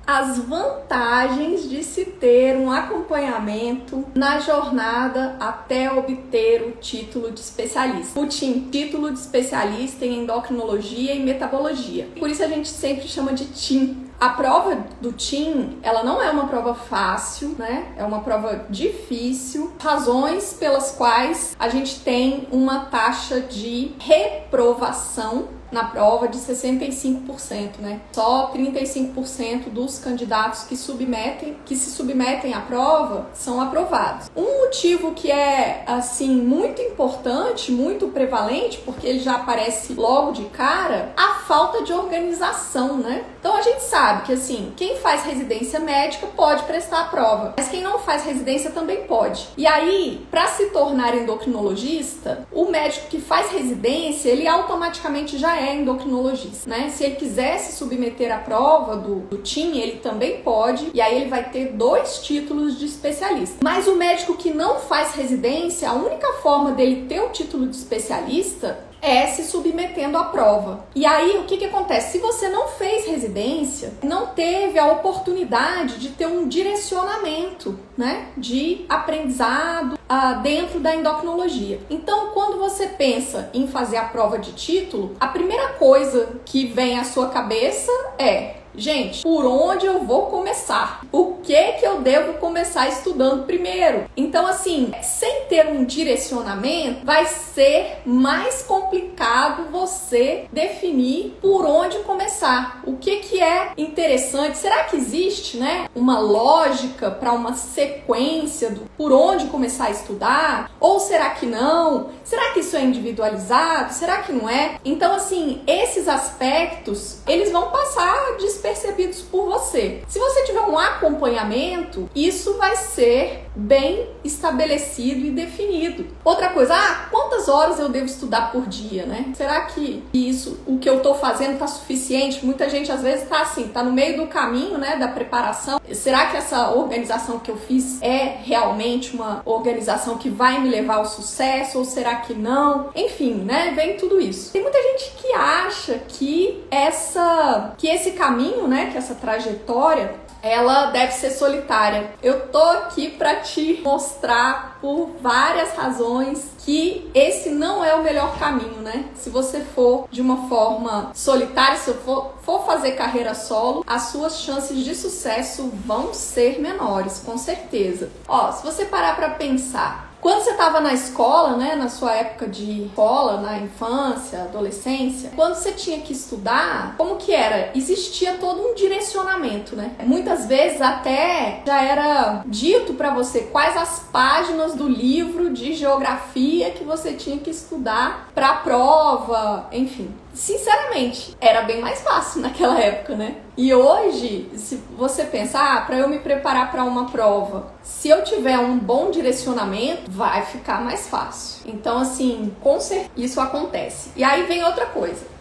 as vantagens de se ter um acompanhamento na jornada até obter o título de especialista. O TIM, título de especialista em endocrinologia e metabologia. Por isso a gente sempre chama de TIM. A prova do TIM, ela não é uma prova fácil, né? É uma prova difícil. Razões pelas quais a gente tem uma taxa de reprovação na prova de 65%, né? Só 35% dos candidatos que se submetem à prova são aprovados. Um motivo que é, assim, muito importante, muito prevalente, porque ele já aparece logo de cara, a falta de organização, né? Então a gente sabe que, assim, quem faz residência médica pode prestar a prova, mas quem não faz residência também pode. E aí, para se tornar endocrinologista, o médico que faz residência, ele automaticamente já é endocrinologista, né? Se ele quiser se submeter à prova do TIM, ele também pode, e aí ele vai ter 2 títulos de especialista. Mas o médico que não faz residência, a única forma dele ter o título de especialista é se submetendo à prova. E aí, o que acontece? Se você não fez residência, não teve a oportunidade de ter um direcionamento, né, de aprendizado dentro da endocrinologia. Então, quando você pensa em fazer a prova de título, a primeira coisa que vem à sua cabeça é: gente, por onde eu vou começar? O que eu devo começar estudando primeiro? Então, assim, sem ter um direcionamento, vai ser mais complicado você definir por onde começar. O que é interessante? Será que existe, né, uma lógica para uma sequência do por onde começar a estudar? Ou será que não? Será que isso é individualizado? Será que não é? Então, assim, esses aspectos, eles vão passar despercebidos por você. Se você tiver um acompanhamento, isso vai ser bem estabelecido e definido. Outra coisa, quantas horas eu devo estudar por dia, né? Será que isso, o que eu tô fazendo tá suficiente? Muita gente às vezes tá assim, tá no meio do caminho, né, da preparação. Será que essa organização que eu fiz é realmente uma organização que vai me levar ao sucesso, ou será que não? Enfim, né, vem tudo isso. Tem muita gente que acha que esse caminho, né, que essa trajetória, ela deve ser solitária. Eu tô aqui para te mostrar por várias razões que esse não é o melhor caminho, né? Se você for de uma forma solitária, se for fazer carreira solo, as suas chances de sucesso vão ser menores, com certeza. Se você parar para pensar, quando você estava na escola, né, na sua época de escola, na infância, adolescência, quando você tinha que estudar, como que era? Existia todo um direcionamento, né? Muitas vezes até já era dito para você quais as páginas do livro de geografia que você tinha que estudar para a prova, enfim. Sinceramente, era bem mais fácil naquela época, né? E hoje, se você pensar, para eu me preparar para uma prova, se eu tiver um bom direcionamento, vai ficar mais fácil. Então, assim, com certeza isso acontece. E aí vem outra coisa.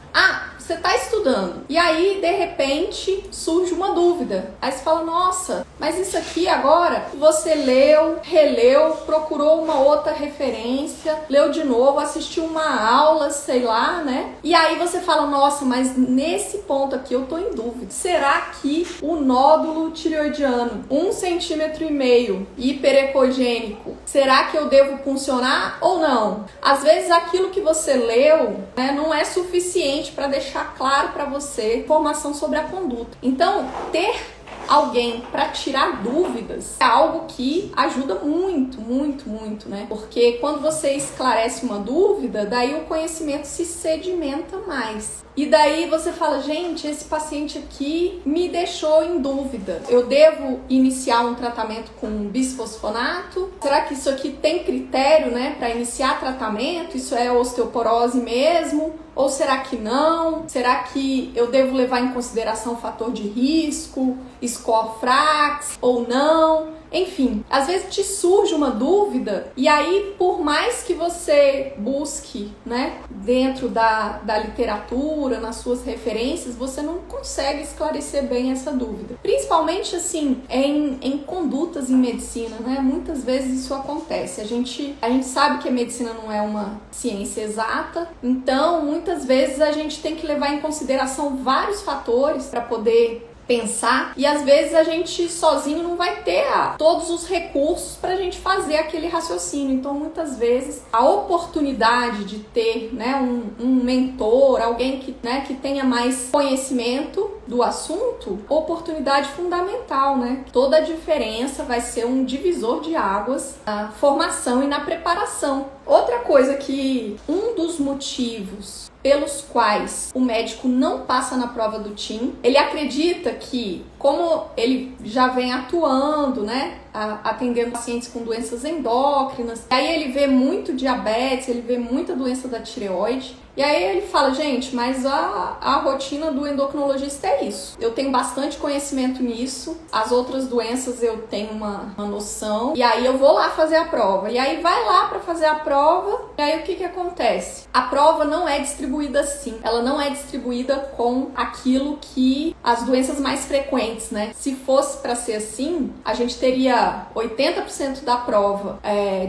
Você está estudando e aí, de repente, surge uma dúvida. Aí você fala, nossa, mas isso aqui agora, você leu, releu, procurou uma outra referência, leu de novo, assistiu uma aula, sei lá, né? E aí você fala, nossa, mas nesse ponto aqui eu tô em dúvida. Será que o nódulo tireoidiano, 1,5 cm, hiperecogênico, será que eu devo funcionar ou não? Às vezes aquilo que você leu, né, não é suficiente para deixar claro para você informação sobre a conduta. Então, ter alguém para tirar dúvidas é algo que ajuda muito, muito, muito, né? Porque quando você esclarece uma dúvida, daí o conhecimento se sedimenta mais. E daí você fala, gente, esse paciente aqui me deixou em dúvida. Eu devo iniciar um tratamento com bisfosfonato? Será que isso aqui tem critério, né, para iniciar tratamento? Isso é osteoporose mesmo? Ou será que não? Será que eu devo levar em consideração o fator de risco, score-frax ou não? Enfim, às vezes te surge uma dúvida e aí, por mais que você busque, né, dentro da literatura, nas suas referências, você não consegue esclarecer bem essa dúvida. Principalmente, assim, em condutas em medicina, né? Muitas vezes isso acontece. A gente sabe que a medicina não é uma ciência exata, então, muitas vezes a gente tem que levar em consideração vários fatores para poder pensar, e às vezes a gente sozinho não vai ter todos os recursos para a gente fazer aquele raciocínio. Então, muitas vezes, a oportunidade de ter, né, um mentor, alguém que, né, que tenha mais conhecimento do assunto, oportunidade fundamental, né? Toda a diferença vai ser um divisor de águas na formação e na preparação. Outra coisa que um dos motivos pelos quais o médico não passa na prova do TIM, ele acredita que, como ele já vem atuando, né, atendendo pacientes com doenças endócrinas, aí ele vê muito diabetes, ele vê muita doença da tireoide, e aí ele fala, gente, mas a rotina do endocrinologista é isso. Eu tenho bastante conhecimento nisso, as outras doenças eu tenho uma noção, e aí eu vou lá fazer a prova. E aí vai lá para fazer a prova, e aí o que acontece? A prova não é distribuída assim, ela não é distribuída com aquilo que as doenças mais frequentes, né? Se fosse para ser assim, a gente teria 80% da prova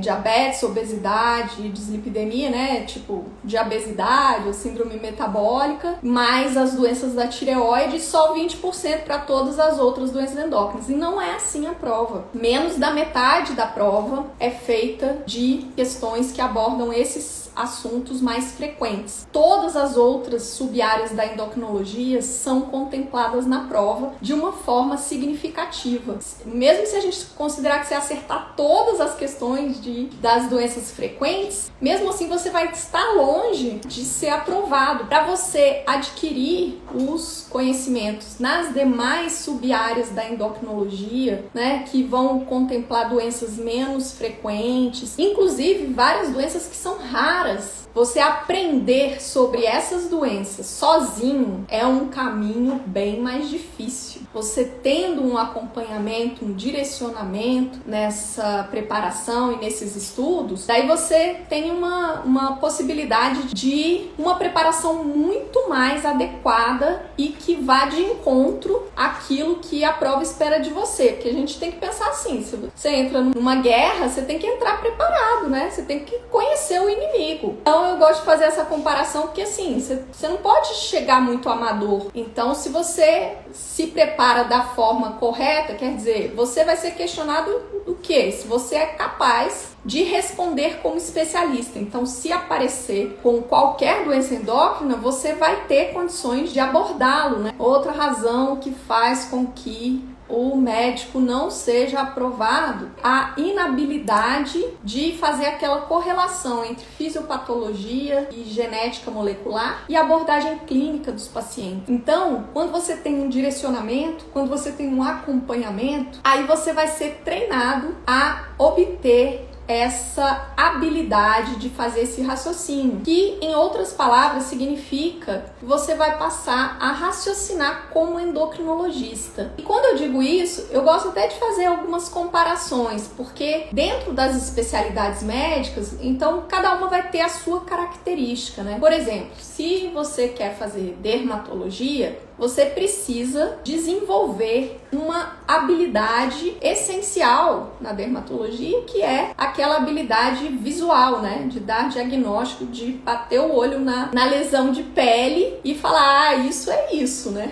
diabetes, obesidade, dislipidemia, né? Tipo, diabesidade, ou síndrome metabólica, mais as doenças da tireoide, e só 20% para todas as outras doenças endócrinas. E não é assim a prova. Menos da metade da prova é feita de questões que abordam esses assuntos mais frequentes. Todas as outras sub-áreas da endocrinologia são contempladas na prova de uma forma significativa. Mesmo se a gente considerar que você acertar todas as questões das doenças frequentes, mesmo assim você vai estar longe de ser aprovado. Para você adquirir os conhecimentos nas demais sub-áreas da endocrinologia, né, que vão contemplar doenças menos frequentes, inclusive várias doenças que são raras, você aprender sobre essas doenças sozinho é um caminho bem mais difícil. Você tendo um acompanhamento, um direcionamento nessa preparação e nesses estudos, daí você tem uma possibilidade de uma preparação muito mais adequada e que vá de encontro àquilo que a prova espera de você. Porque a gente tem que pensar assim, se você entra numa guerra, você tem que entrar preparado, né? Você tem que conhecer o inimigo. Então eu gosto de fazer essa comparação porque assim, você não pode chegar muito amador. Então se você se prepara da forma correta, quer dizer, você vai ser questionado do quê? Se você é capaz de responder como especialista. Então se aparecer com qualquer doença endócrina, você vai ter condições de abordá-lo, né? Outra razão que faz com que o médico não seja aprovado, a inabilidade de fazer aquela correlação entre fisiopatologia e genética molecular e abordagem clínica dos pacientes. Então, quando você tem um direcionamento, quando você tem um acompanhamento, aí você vai ser treinado a obter essa habilidade de fazer esse raciocínio, que em outras palavras significa que você vai passar a raciocinar como endocrinologista. E quando eu digo isso, eu gosto até de fazer algumas comparações, porque dentro das especialidades médicas, então cada uma vai ter a sua característica, né? Por exemplo, se você quer fazer dermatologia, você precisa desenvolver uma habilidade essencial na dermatologia, que é aquela habilidade visual, né? De dar diagnóstico, de bater o olho na lesão de pele e falar, isso é isso, né?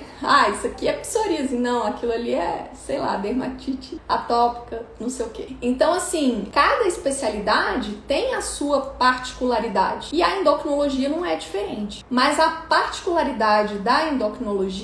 Isso aqui é psoríase. Não, aquilo ali é, sei lá, dermatite atópica, não sei o quê. Então, assim, cada especialidade tem a sua particularidade. E a endocrinologia não é diferente. Mas a particularidade da endocrinologia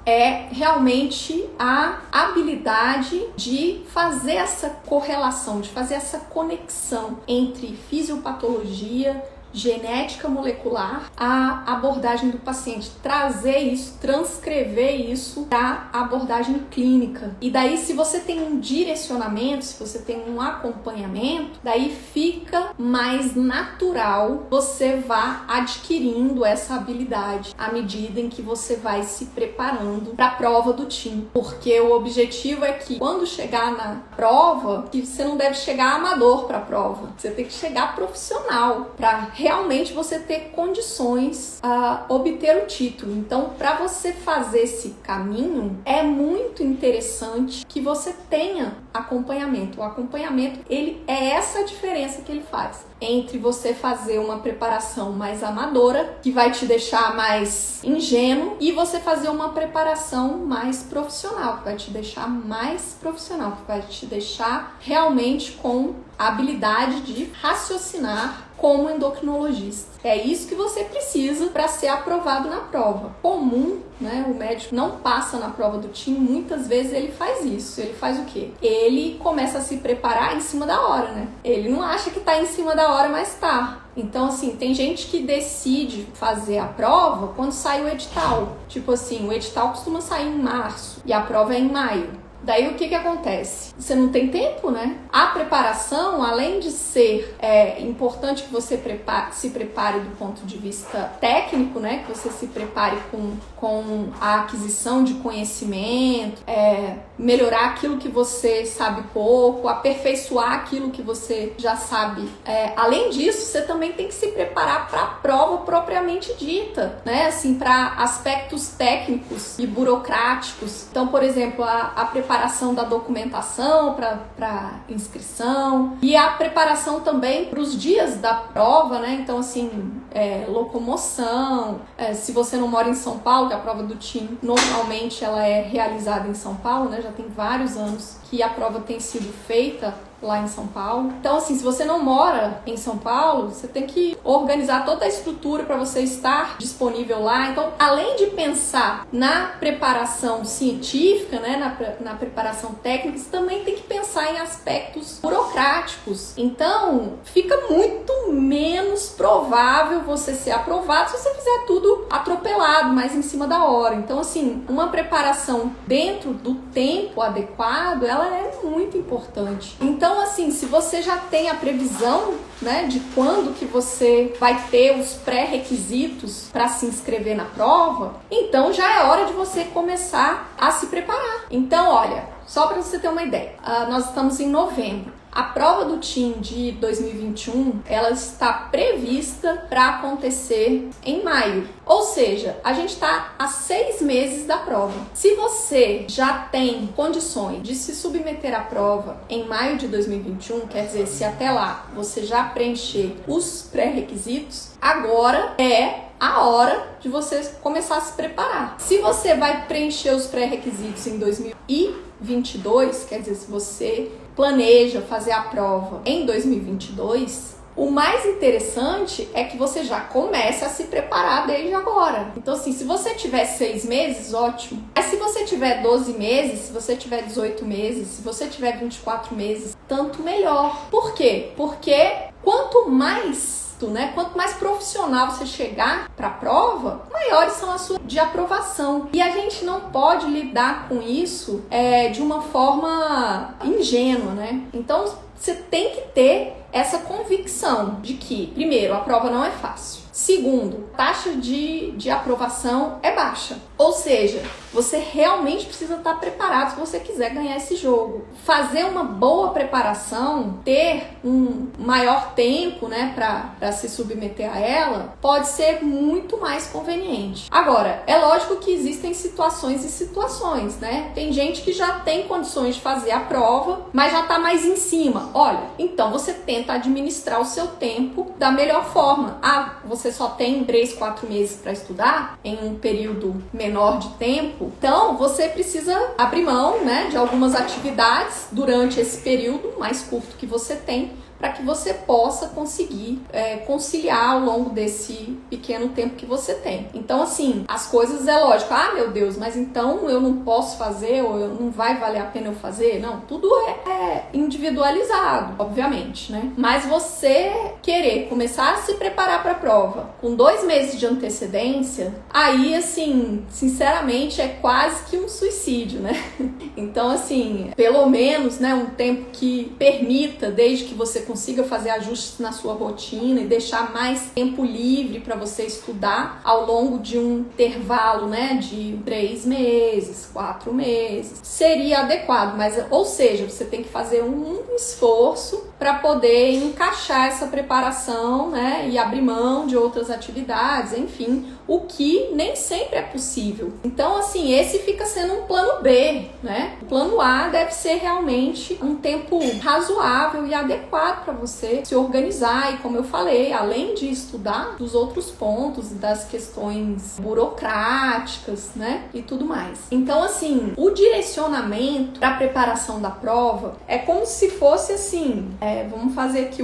é realmente a habilidade de fazer essa correlação, de fazer essa conexão entre fisiopatologia, genética molecular, a abordagem do paciente, trazer isso, transcrever isso para a abordagem clínica. E daí, se você tem um direcionamento, se você tem um acompanhamento, daí fica mais natural você vá adquirindo essa habilidade à medida em que você vai se preparando para a prova do TIM. Porque o objetivo é que quando chegar na prova, que você não deve chegar amador para a prova, você tem que chegar profissional para realmente você ter condições a obter o título. Então, para você fazer esse caminho, é muito interessante que você tenha acompanhamento. O acompanhamento, ele é essa diferença que ele faz. entre você fazer uma preparação mais amadora, que vai te deixar mais ingênuo, e você fazer uma preparação mais profissional, que vai te deixar mais profissional, que vai te deixar realmente com a habilidade de raciocinar como endocrinologista. É isso que você precisa para ser aprovado na prova. Comum, né? O médico não passa na prova do TIM, muitas vezes ele faz isso. Ele faz o quê? Ele começa a se preparar em cima da hora, né? Ele não acha que tá em cima da hora, mas tá. Então, assim, tem gente que decide fazer a prova quando sai o edital. Tipo assim, o edital costuma sair em março e a prova é em maio. Daí o que acontece? Você não tem tempo, né? A preparação, além de ser importante que você se prepare do ponto de vista técnico, né? Que você se prepare com a aquisição de conhecimento, melhorar aquilo que você sabe pouco, aperfeiçoar aquilo que você já sabe. Além disso, você também tem que se preparar para a prova propriamente dita, né? Assim, para aspectos técnicos e burocráticos. Então, por exemplo, a preparação da documentação para inscrição e a preparação também para os dias da prova, né? Então, assim, locomoção. Se você não mora em São Paulo, que a prova do TIM normalmente ela é realizada em São Paulo, né? Já tem vários anos que a prova tem sido feita lá em São Paulo. Então, assim, se você não mora em São Paulo, você tem que organizar toda a estrutura para você estar disponível lá. Então, além de pensar na preparação científica, né, na preparação técnica, você também tem que pensar em aspectos burocráticos. Então, fica muito menos provável você ser aprovado se você fizer tudo atropelado, mais em cima da hora. Então, assim, uma preparação dentro do tempo adequado, ela é muito importante. Então, assim, se você já tem a previsão, né, de quando que você vai ter os pré-requisitos para se inscrever na prova, então já é hora de você começar a se preparar. Então, olha, só para você ter uma ideia, nós estamos em novembro. A prova do TIM de 2021, ela está prevista para acontecer em maio. Ou seja, a gente está há 6 meses da prova. Se você já tem condições de se submeter à prova em maio de 2021, quer dizer, se até lá você já preencher os pré-requisitos, agora é a hora de você começar a se preparar. Se você vai preencher os pré-requisitos em 2022, quer dizer, se você planeja fazer a prova em 2022, o mais interessante é que você já comece a se preparar desde agora. Então, assim, se você tiver 6 meses, ótimo. Mas se você tiver 12 meses, se você tiver 18 meses, se você tiver 24 meses, tanto melhor. Por quê? Porque quanto mais profissional você chegar para a prova, maiores são as suas de aprovação. E a gente não pode lidar com isso de uma forma ingênua, né? Então, você tem que ter essa convicção de que, primeiro, a prova não é fácil. Segundo, a taxa de aprovação é baixa. Ou seja, você realmente precisa estar preparado se você quiser ganhar esse jogo. Fazer uma boa preparação, ter um maior tempo, né, para se submeter a ela, pode ser muito mais conveniente. Agora, é lógico que existem situações e situações, né? Tem gente que já tem condições de fazer a prova, mas já está mais em cima. Olha, então você tenta administrar o seu tempo da melhor forma. Você só tem 3, 4 meses para estudar em um período menor de tempo, então você precisa abrir mão, né, de algumas atividades durante esse período mais curto que você tem, para que você possa conseguir conciliar ao longo desse pequeno tempo que você tem. Então, assim, as coisas é lógico, meu Deus, mas então eu não posso fazer, ou não vai valer a pena eu fazer? Não, tudo é individualizado, obviamente, né? Mas você querer começar a se preparar para a prova com 2 meses de antecedência, aí, assim, sinceramente, é quase que um suicídio, né? Então, assim, pelo menos, né, um tempo que permita, desde que você consiga fazer ajustes na sua rotina e deixar mais tempo livre para você estudar ao longo de um intervalo, né, de 3 meses, 4 meses, seria adequado, mas, ou seja, você tem que fazer um esforço para poder encaixar essa preparação, né, e abrir mão de outras atividades, enfim, o que nem sempre é possível. Então, assim, esse fica sendo um plano B, né? O plano A deve ser realmente um tempo razoável e adequado para você se organizar e, como eu falei, além de estudar dos outros pontos, das questões burocráticas, né? E tudo mais. Então, assim, o direcionamento para a preparação da prova é como se fosse assim, vamos fazer aqui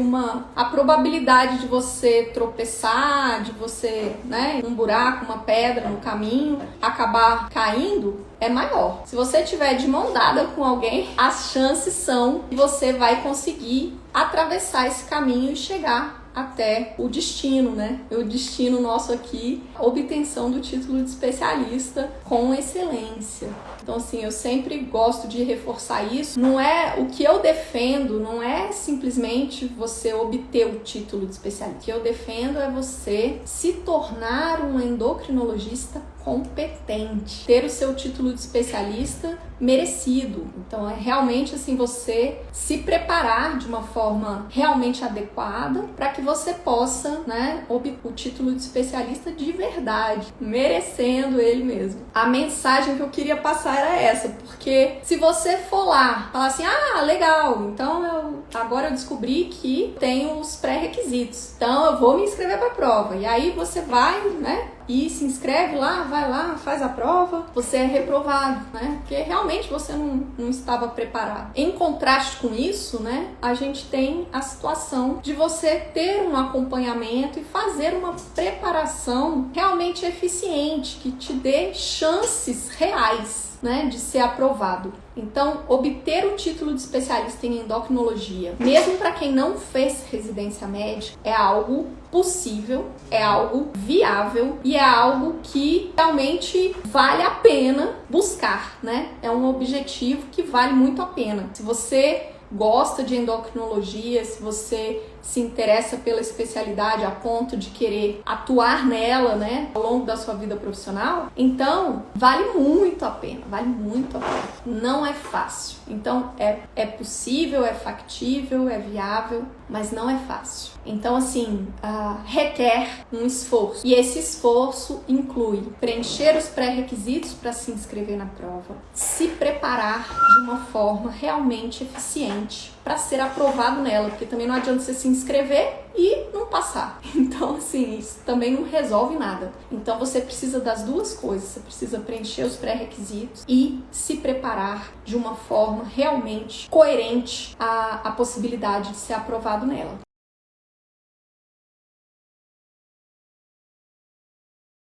a probabilidade de você tropeçar, de você, né, um buraco, uma pedra no caminho, acabar caindo, é maior. Se você tiver de mão dada com alguém, as chances são que você vai conseguir atravessar esse caminho e chegar até o destino, né? O destino nosso aqui, a obtenção do título de especialista com excelência. Então, assim, eu sempre gosto de reforçar isso. Não é o que eu defendo, não é simplesmente você obter o título de especialista. O que eu defendo é você se tornar um endocrinologista competente, ter o seu título de especialista merecido. Então é realmente assim você se preparar de uma forma realmente adequada para que você possa, né, obter o título de especialista de verdade, merecendo ele mesmo. A mensagem que eu queria passar era essa, porque se você for lá falar assim, legal, então agora eu descobri que tenho os pré-requisitos, então eu vou me inscrever para a prova, e aí você vai, né, e se inscreve lá, vai lá, faz a prova, você é reprovado, né? Porque realmente você não estava preparado. Em contraste com isso, né, a gente tem a situação de você ter um acompanhamento e fazer uma preparação realmente eficiente, que te dê chances reais, né, de ser aprovado. Então, obter o título de especialista em endocrinologia, mesmo para quem não fez residência médica, é algo possível, é algo viável e é algo que realmente vale a pena buscar, né? É um objetivo que vale muito a pena. Se você gosta de endocrinologia, se você se interessa pela especialidade a ponto de querer atuar nela, né, ao longo da sua vida profissional, então vale muito a pena, vale muito a pena. Não é fácil. Então é possível, é factível, é viável, mas não é fácil. Então, assim, requer um esforço. E esse esforço inclui preencher os pré-requisitos para se inscrever na prova, se preparar de uma forma realmente eficiente para ser aprovado nela, porque também não adianta você se inscrever e não passar. Então, assim, isso também não resolve nada. Então, você precisa das duas coisas. Você precisa preencher os pré-requisitos e se preparar de uma forma realmente coerente à possibilidade de ser aprovado nela.